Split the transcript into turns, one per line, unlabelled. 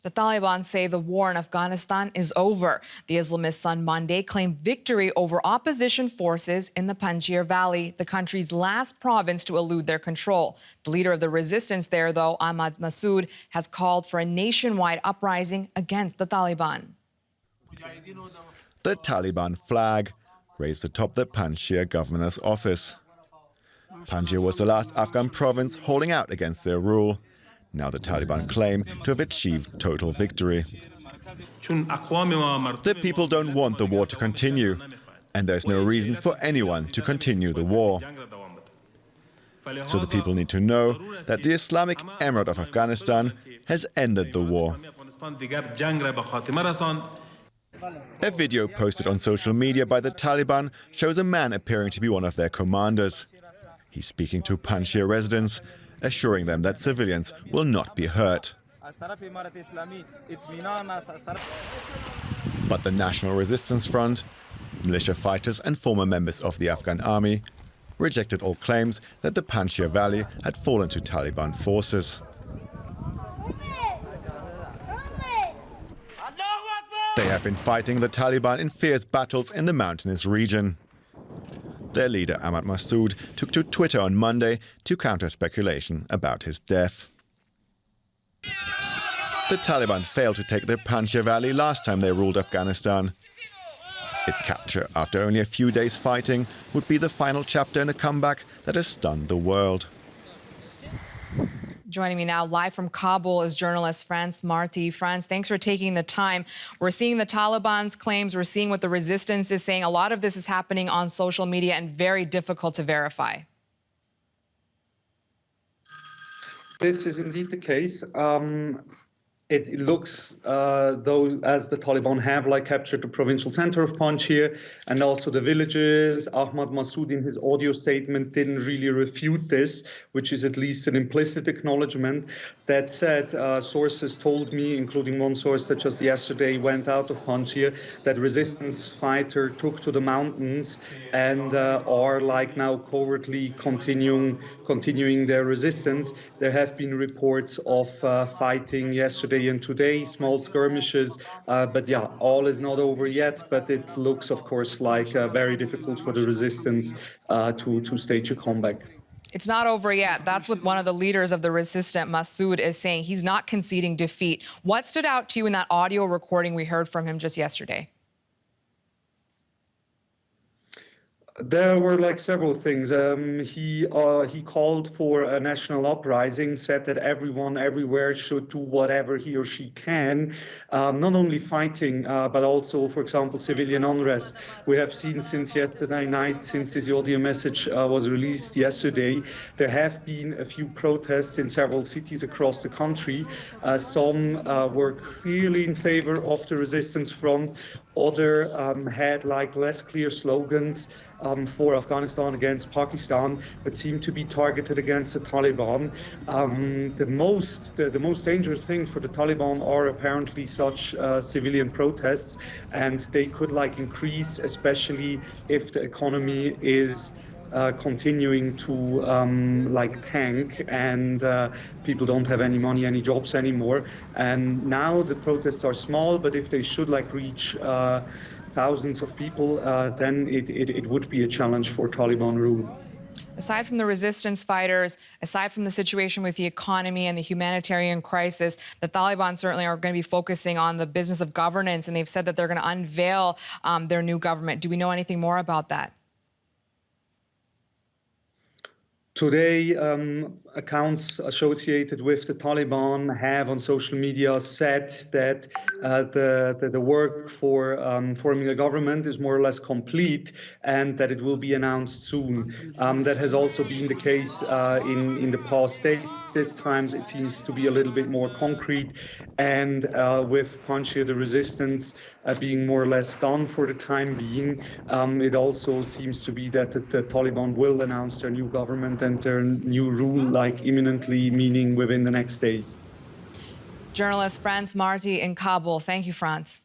The Taliban say the war in Afghanistan is over. The Islamists on Monday claimed victory over opposition forces in the Panjshir Valley, the country's last province to elude their control. The leader of the resistance there, though, Ahmad Massoud, has called for a nationwide uprising against the Taliban.
The Taliban flag raised atop the Panjshir Governor's office. Panjshir was the last Afghan province holding out against their rule. Now the Taliban claim to have achieved total victory. The people don't want the war to continue, and there's no reason for anyone to continue the war. So the people need to know that the Islamic Emirate of Afghanistan has ended the war. A video posted on social media by the Taliban shows a man appearing to be one of their commanders. He's speaking to Panjshir residents, assuring them that civilians will not be hurt. But the National Resistance Front, militia fighters and former members of the Afghan army, rejected all claims that the Panjshir Valley had fallen to Taliban forces. They have been fighting the Taliban in fierce battles in the mountainous region. Their leader, Ahmad Massoud, took to Twitter on Monday to counter speculation about his death. The Taliban failed to take the Panjshir Valley last time they ruled Afghanistan. Its capture after only a few days fighting would be the final chapter in a comeback that has stunned the world.
Joining me now live from Kabul is journalist France Marti. France, thanks for taking the time. We're seeing the Taliban's claims. We're seeing what the resistance is saying. A lot of this is happening on social media and very difficult to verify.
This is indeed the case. It looks though as the Taliban have captured the provincial center of Panjshir and also the villages. Ahmad Massoud in his audio statement didn't really refute this, which is at least an implicit acknowledgement. That said, sources told me, including one source that just yesterday went out of Panjshir, that resistance fighter took to the mountains and are now covertly continuing their resistance. There have been reports of fighting yesterday and today, small skirmishes, but yeah, all is not over yet, but it looks, of course, very difficult for the resistance to stage a comeback.
It's not over yet. That's what one of the leaders of the resistant, Massoud, is saying. He's not conceding defeat. What stood out to you in that audio recording we heard from him just yesterday?
There were several things. He called for a national uprising, said that everyone everywhere should do whatever he or she can, not only fighting, but also, for example, civilian unrest. We have seen since yesterday night, since this audio message was released yesterday, there have been a few protests in several cities across the country. Some were clearly in favor of the resistance front. Others had less clear slogans for Afghanistan against Pakistan, but seem to be targeted against the Taliban. The most dangerous thing for the Taliban are apparently such civilian protests, and they could increase, especially if the economy is continuing to tank and people don't have any money, any jobs anymore. And now the protests are small, but if they should reach thousands of people, then it would be a challenge for Taliban rule.
Aside from the resistance fighters, aside from the situation with the economy and the humanitarian crisis, the Taliban certainly are going to be focusing on the business of governance, and they've said that they're going to unveil their new government. Do we know anything more about that?
Today, accounts associated with the Taliban have on social media said that the work for forming a government is more or less complete and that it will be announced soon. That has also been the case in the past days. This time it seems to be a little bit more concrete, and with Panjshir, the resistance being more or less gone for the time being, it also seems to be that the Taliban will announce their new government and their new rule imminently, meaning within the next days.
Journalist France Marti in Kabul. Thank you, France.